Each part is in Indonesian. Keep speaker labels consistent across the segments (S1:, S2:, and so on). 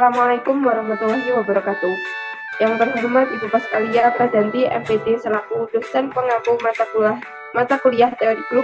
S1: Assalamualaikum warahmatullahi wabarakatuh. Yang terhormat Ibu Paskalia Pradanti MPD selaku dosen pengampu mata kuliah teori grup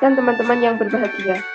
S1: dan teman-teman yang berbahagia.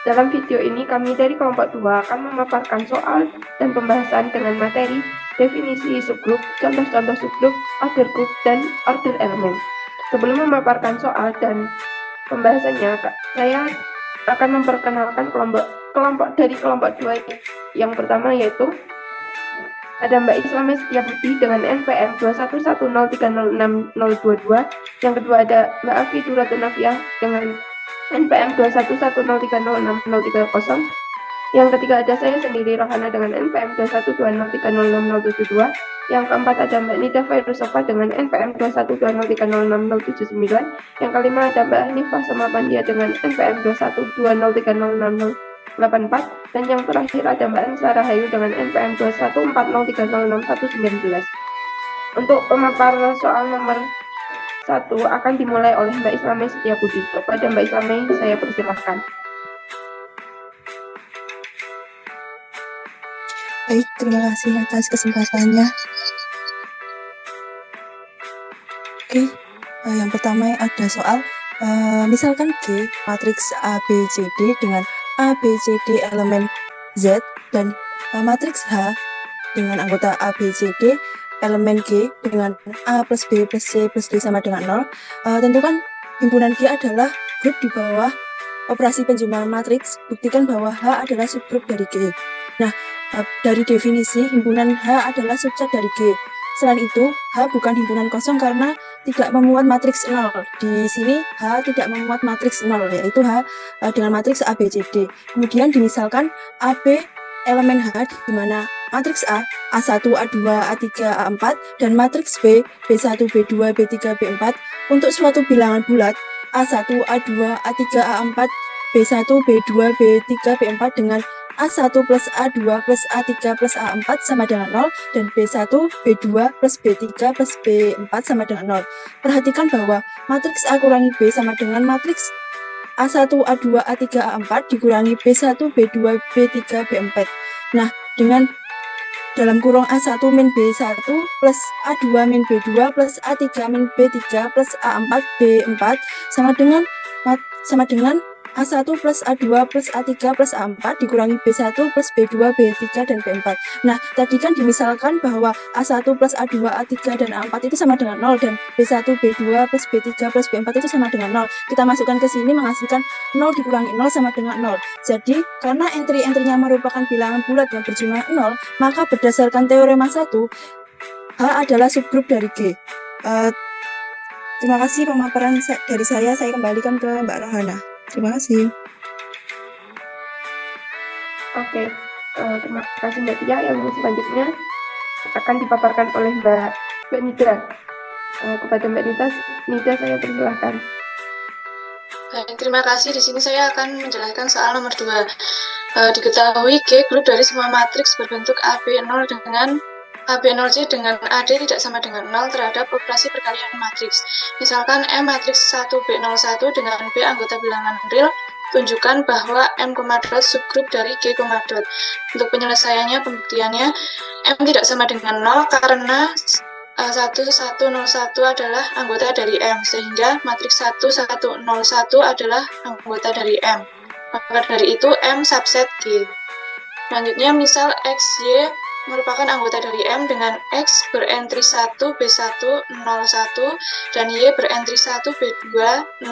S1: Dalam video ini kami dari kelompok 2 akan memaparkan soal dan pembahasan dengan materi definisi subgrup, contoh-contoh subgrup, order group, dan order elemen. Sebelum memaparkan soal dan pembahasannya, saya akan memperkenalkan kelompok dari kelompok 2 yang pertama, yaitu ada Mbak Islameh Setiabudi dengan NPM 21103060022. Yang kedua ada Mbak Afi Duratunafiyah dengan NPM 21103060030. Yang ketiga ada saya sendiri Rohana dengan NPM 21203060072. Yang keempat ada Mbak Nida Fairusova dengan NPM 21203060079. Yang kelima ada Mbak Hanifah Samapandia dengan NPM 21203060084. Dan yang terakhir ada Mbak Ansa Rahayu dengan NPM 21403061119. Untuk pemaparan soal nomor 1 akan dimulai oleh Mbak Islameh Setiabudi. Kepada Mbak Islameh saya persilahkan.
S2: Baik, terima kasih atas kesempatannya. Oke, yang pertama ada soal misalkan G matriks A, B, C, D dengan A, B, C, D elemen Z dan matriks H dengan anggota A, B, C, D elemen G dengan A plus B plus C plus D sama dengan 0. Tentukan himpunan G adalah grup di bawah operasi penjumlahan matriks. Buktikan bahwa H adalah subgrup dari G. Nah, dari definisi himpunan H adalah subset dari G. Selain itu, H bukan himpunan kosong karena tidak memuat matriks 0. Di sini H tidak memuat matriks 0, yaitu H dengan matriks A, B, C, D. Kemudian dimisalkan AB elemen H di mana matriks A, A1, A2, A3, A4, dan matriks B, B1, B2, B3, B4 untuk suatu bilangan bulat A1, A2, A3, A4, B1, B2, B3, B4 dengan A1 plus A2 plus A3 plus A4 sama dengan 0 dan B1, B2 plus B3 plus B4 sama dengan 0. Perhatikan bahwa matriks A kurangi B sama dengan matriks A1, A2, A3, A4 dikurangi B1, B2, B3, B4. Nah, dengan dalam kurung A1 min B1 plus A2 min B2 plus A3 min B3 plus A4 B4 sama dengan A1 plus A2 plus A3 plus A4 dikurangi B1 plus B2, B3, dan B4. Nah, tadi kan dimisalkan bahwa A1 plus A2, A3, dan A4 itu sama dengan 0 dan B1, B2 plus B3 plus B4 itu sama dengan 0. Kita masukkan ke sini menghasilkan 0 dikurangi 0 sama dengan 0. Jadi, karena entry-entrynya merupakan bilangan bulat yang berjumlah 0, maka berdasarkan teorema 1, H adalah subgrup dari G. Terima kasih pemaparan dari saya kembalikan ke Mbak Rohana. Terima kasih.
S1: Oke, terima kasih Mbak Tia. Yang selanjutnya akan dipaparkan oleh Mbak Nida. Kepada Mbak Nida saya persilahkan.
S3: Baik, terima kasih. Di sini saya akan menjelaskan soal nomor 2. Diketahui G grup dari semua matriks berbentuk AB0 dengan AB0C dengan AD tidak sama dengan 0 terhadap operasi perkalian matriks. Misalkan M matriks 1B01 dengan B anggota bilangan real, tunjukkan bahwa M, subgrup dari G, Untuk penyelesaiannya, pembuktiannya, M tidak sama dengan 0 karena 1101 adalah anggota dari M, sehingga matriks 1101 adalah anggota dari M. Maka dari itu M subset G. Selanjutnya, misal X, Y merupakan anggota dari M dengan X berentry 1, B1, 01, dan Y berentry 1, B2, 01.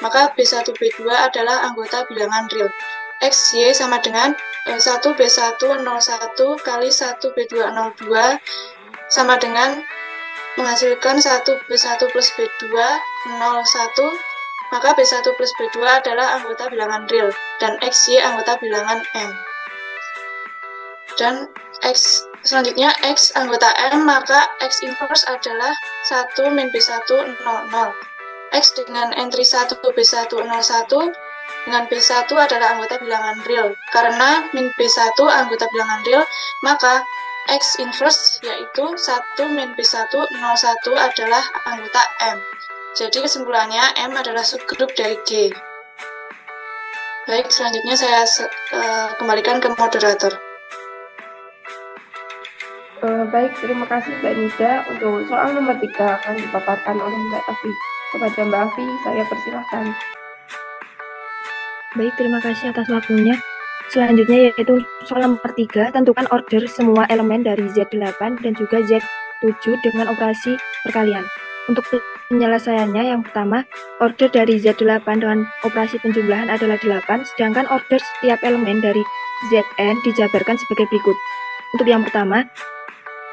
S3: Maka B1, B2 adalah anggota bilangan real. X, Y sama dengan 1, B1, 01 kali 1, B2, 02 sama dengan menghasilkan 1, B1 plus B2, 01. Maka B1 plus B2 adalah anggota bilangan real, dan X, Y anggota bilangan M. Dan selanjutnya X anggota M, maka X inverse adalah 1 min B1 00. X dengan entry 1 B1 01 dengan B1 adalah anggota bilangan real. Karena min B1 anggota bilangan real, maka X inverse yaitu 1 min B1 01 adalah anggota M. Jadi kesimpulannya M adalah subgrup dari G. Baik, selanjutnya saya kembalikan ke moderator.
S1: Baik, terima kasih Mbak Nida. Untuk soal nomor 3 akan dipaparkan oleh Mbak Afi. Kepada Mbak Afi, saya persilahkan.
S4: Baik, terima kasih atas waktunya. Selanjutnya yaitu soal nomor 3, tentukan order semua elemen dari Z8 dan juga Z7 dengan operasi perkalian. Untuk penyelesaiannya, yang pertama, order dari Z8 dengan operasi penjumlahan adalah 8, sedangkan order setiap elemen dari Zn dijabarkan sebagai berikut. Untuk yang pertama,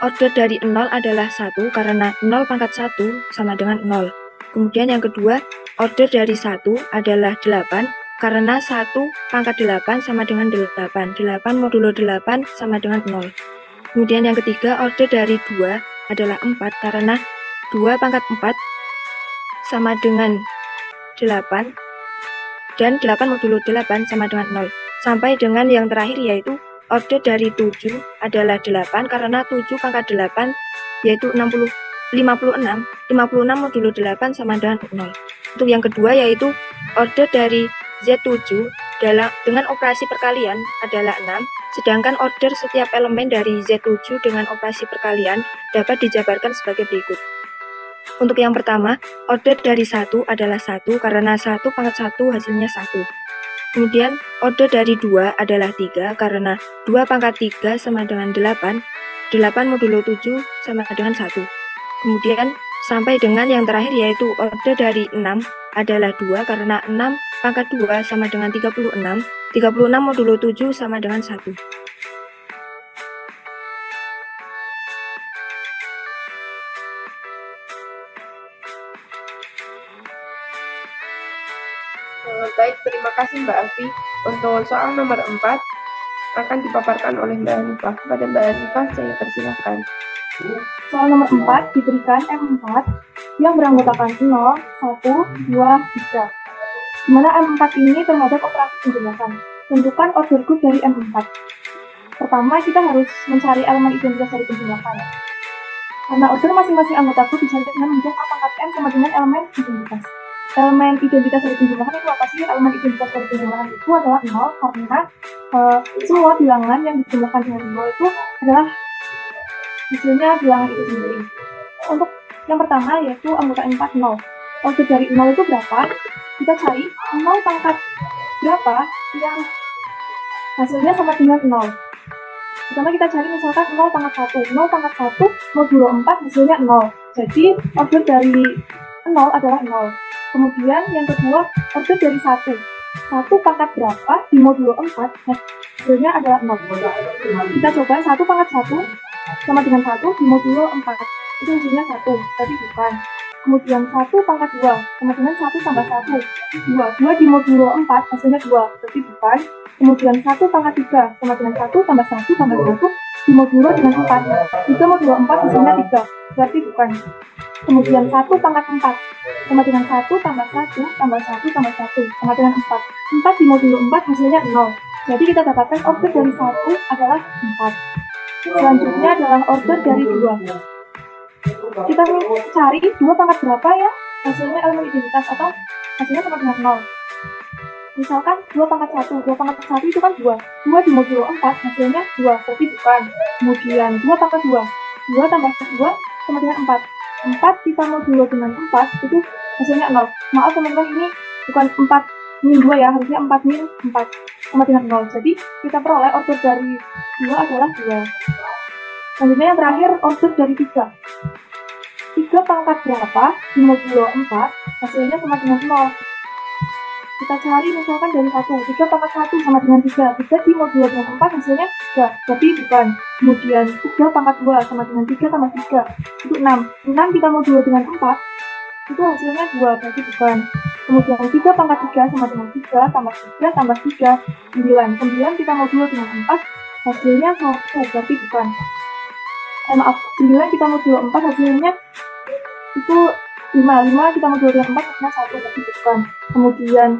S4: order dari 0 adalah 1 karena 0 pangkat 1 sama dengan 0. Kemudian yang kedua, order dari 1 adalah 8 karena 1 pangkat 8 sama dengan 8. 8 modulo 8 sama dengan 0. Kemudian yang ketiga, order dari 2 adalah 4 karena 2 pangkat 4 sama dengan 8 dan 8 modulo 8 sama dengan 0. Sampai dengan yang terakhir yaitu order dari 7 adalah 8 karena 7 pangkat 8 yaitu 56 modulo 8 sama dengan 0. Untuk yang kedua yaitu order dari Z7 dengan operasi perkalian adalah 6, sedangkan order setiap elemen dari Z7 dengan operasi perkalian dapat dijabarkan sebagai berikut. Untuk yang pertama, order dari 1 adalah 1 karena 1 pangkat 1 hasilnya 1. Kemudian order dari 2 adalah 3 karena 2 pangkat 3 sama dengan 8, 8 modulo 7 sama dengan 1. Kemudian sampai dengan yang terakhir yaitu order dari 6 adalah 2 karena 6 pangkat 2 sama dengan 36, 36 modulo 7 sama dengan 1.
S1: Baik, terima kasih Mbak Afi. Untuk soal nomor 4 akan dipaparkan oleh Mbak Hanifah. Kepada Mbak Hanifah, saya persilahkan.
S5: Soal nomor 4 diberikan M4 yang beranggotakan 0, 1, 2, 3. Di mana M4 ini terhadap operasi penjelasan. Tentukan order group dari M4. Pertama, kita harus mencari elemen identitas dari penjelasan. Karena order masing-masing anggota group bisa dengan menjadi A pangkat M sama dengan elemen identitas. Elemen identitas dari penjumlahan itu apa sih? Elemen identitas dari penjumlahan itu adalah 0 karena semua bilangan yang dijumlahkan dengan 0 itu adalah hasilnya bilangan itu sendiri. Untuk yang pertama yaitu anggota M4 0. Order dari 0 itu berapa? Kita cari 0 pangkat berapa yang hasilnya sama dengan 0. Pertama kita cari misalkan 0 pangkat 1. 0 pangkat 1 modulo 4 hasilnya 0. Jadi order dari 0 adalah 0. Kemudian yang kedua, order dari 1. 1 pangkat berapa di modulo 4 hasilnya adalah 0. Kita coba 1 pangkat 1 sama dengan 1 di modulo 4. Itu hasilnya 1, tapi bukan. Kemudian 1 pangkat 2 sama dengan 1 tambah 1. 2 di modulo 4 hasilnya 2, tapi bukan. Kemudian 1 pangkat 3 sama dengan 1 tambah 1 tambah 1 di modulo dengan 4. 3 modulo 4 hasilnya 3, berarti bukan. Kemudian 1 pangkat 4 sama dengan 1 tambah 1 tambah 1 tambah 1 sama dengan 4. 4 di modulo 4 hasilnya 0. Jadi kita dapatkan order dari 1 adalah 4. Selanjutnya adalah order dari 2. Kita cari 2 pangkat berapa ya hasilnya elemen identitas atau hasilnya sama dengan 0. Misalkan 2 pangkat 1. 2 pangkat 1 itu kan 2. 2 di modulo 4 hasilnya 2, berarti bukan. Kemudian 2 pangkat 2. 2 tambah 2 sama dengan 4. 4 kita modulo dengan 4 itu hasilnya 0. Maaf teman-teman, ini bukan 4 min 2 ya, harusnya 4 min 4 sama dengan 0. Jadi kita peroleh order dari 2 adalah 2. Selanjutnya yang terakhir order dari 3. 3 pangkat berapa di modulo 4 hasilnya sama dengan 0. Kita cari misalkan dari 1. 3 pangkat 1 sama dengan 3. 3 di modulo dengan 4 hasilnya 3, tapi bukan. Kemudian 3 pangkat 2 sama dengan 3 tambah 3 itu 6. 6 kita modulo dengan 4 itu hasilnya 2, berarti bukan. Kemudian 3 pangkat 3 sama dengan 3 tambah 3 tambah 3 9. 9 kita modulo dengan 4 hasilnya 1, berarti bukan. Maaf, 9 kita modulo 4 hasilnya itu 5. 5 kita modulo dengan 4 hasilnya 1, berarti bukan. Kemudian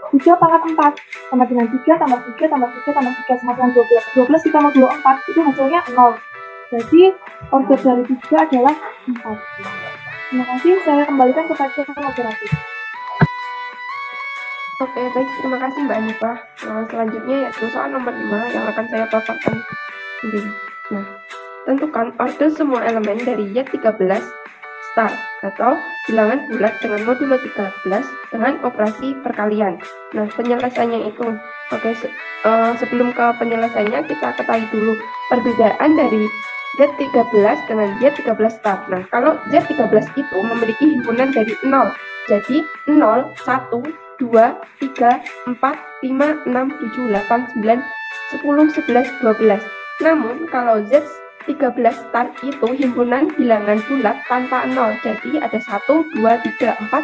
S5: 3 pangkat 4 sama dengan 3 tambah 3 tambah 3 tambah 3 sama dengan 12. 12 kita modulo 4 itu hasilnya 0. Jadi order dari 3 adalah 4. Terima kasih, saya kembalikan kepada moderator.
S1: Oke, baik, terima kasih Mbak Hanifah. Selanjutnya yaitu soal nomor 5 yang akan saya paparkan sendiri. Nah, tentukan order semua elemen dari Y13 star atau bilangan bulat dengan modulo 13 dengan operasi perkalian. Nah, penyelesaiannya itu, sebelum ke penyelesaiannya kita ketahui dulu perbedaan dari Z13 dengan Y13 star. Nah, kalau Z13 itu memiliki himpunan dari 0. Jadi 0, 1, 2, 3, 4, 5, 6, 7, 8, 9, 10, 11, 12. Namun, kalau Z13 star itu himpunan bilangan bulat tanpa 0. Jadi ada 1, 2, 3, 4,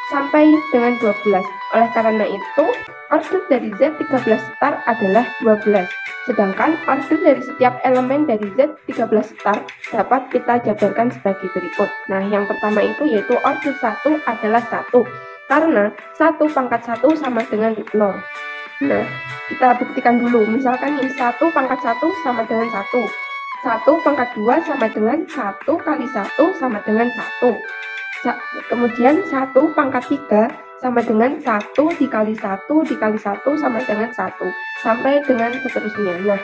S1: sampai dengan 12. Oleh karena itu, order dari Z13 star adalah 12. Sedangkan order dari setiap elemen dari Z13 star dapat kita jabarkan sebagai berikut. Nah, yang pertama itu yaitu order 1 adalah 1. Karena 1 pangkat 1 sama dengan 0. Nah, kita buktikan dulu. Misalkan ini 1 pangkat 1 sama dengan 1. 1 pangkat 2 sama dengan 1 kali 1 sama dengan 1. Kemudian 1 pangkat 3 sama dengan 1 dikali 1 dikali 1 sama dengan 1. Sampai dengan seterusnya. Nah,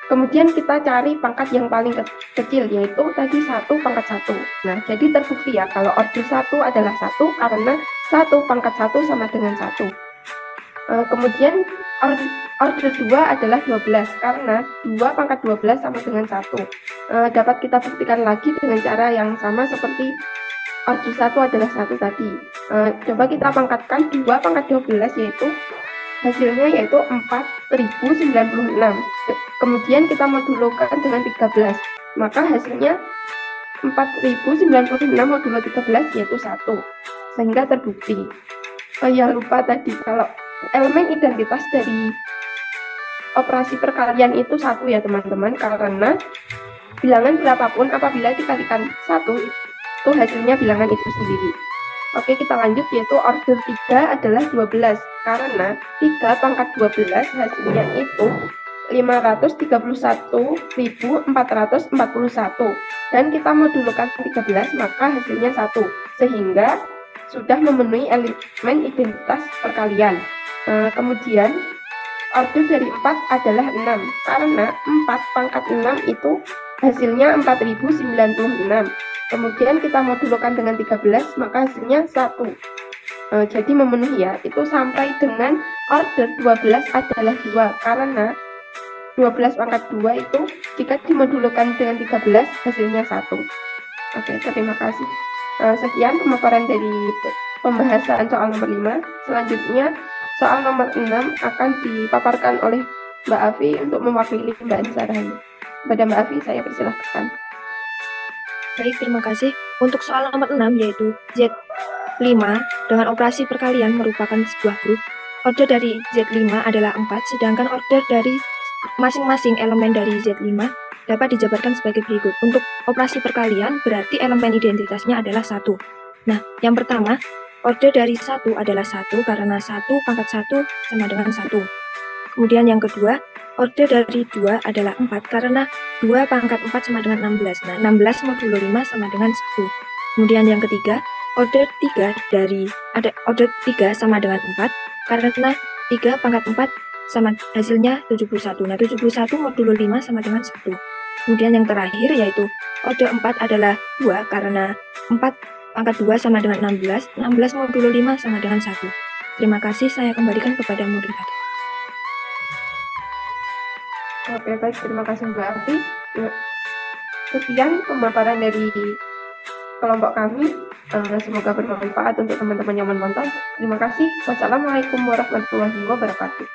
S1: kemudian kita cari pangkat yang paling kecil, yaitu tadi 1 pangkat 1. Nah, jadi terbukti ya kalau order 1 adalah 1 karena 1 pangkat 1 sama dengan 1. Kemudian order 2 adalah 12 karena 2 pangkat 12 sama dengan 1. Dapat kita buktikan lagi dengan cara yang sama seperti order 1 adalah 1 tadi. Coba kita pangkatkan 2 pangkat 12 hasilnya yaitu 4096. Kemudian kita modulkan dengan 13. Maka hasilnya 4096 modulo 13 yaitu 1. Sehingga terbukti. Lupa tadi kalau elemen identitas dari operasi perkalian itu 1 ya teman-teman, karena bilangan berapapun apabila dikalikan 1 itu hasilnya bilangan itu sendiri. Oke, kita lanjut, yaitu order 3 adalah 12 karena 3 pangkat 12 hasilnya itu 531.441 dan kita modulkan 13 maka hasilnya 1 sehingga sudah memenuhi elemen identitas perkalian. Kemudian order dari 4 adalah 6 karena 4 pangkat 6 itu hasilnya 4096. Kemudian kita modulkan dengan 13 maka hasilnya 1. Jadi memenuhi ya, itu sampai dengan order 12 adalah 2 karena 12 pangkat 2 itu jika dimodulkan dengan 13 hasilnya 1. Oke, terima kasih. Sekian pemaparan dari pembahasan soal nomor 5. Selanjutnya soal nomor 6 akan dipaparkan oleh Mbak Afi untuk mewakili Mbak Anissa Rahani. Kepada Mbak Afi saya persilahkan.
S4: Baik, terima kasih. Untuk soal nomor 6 yaitu Z5 dengan operasi perkalian merupakan sebuah grup. Order dari Z5 adalah 4, sedangkan order dari masing-masing elemen dari Z5 dapat dijabarkan sebagai berikut. Untuk operasi perkalian berarti elemen identitasnya adalah 1. Nah, yang pertama, order dari 1 adalah 1 karena 1 pangkat 1 sama dengan 1. Kemudian yang kedua, order dari 2 adalah 4 karena 2 pangkat 4 sama dengan 16. Nah, 16 modulo 5 sama dengan 1. Kemudian yang ketiga, order 3 sama dengan 4 karena 3 pangkat 4 sama hasilnya 71. Nah, 71 modulo 5 sama dengan 1. Kemudian yang terakhir yaitu order 4 adalah 2 karena 4 pangkat 2 sama dengan 16. 16 modulo 5 sama dengan 1. Terima kasih, saya kembalikan kepada moderator.
S1: Oke, baik, terima kasih Mbak Afi. Sekian pemaparan dari kelompok kami. Semoga bermanfaat untuk teman-teman yang menonton. Terima kasih. Wassalamualaikum warahmatullahi wabarakatuh.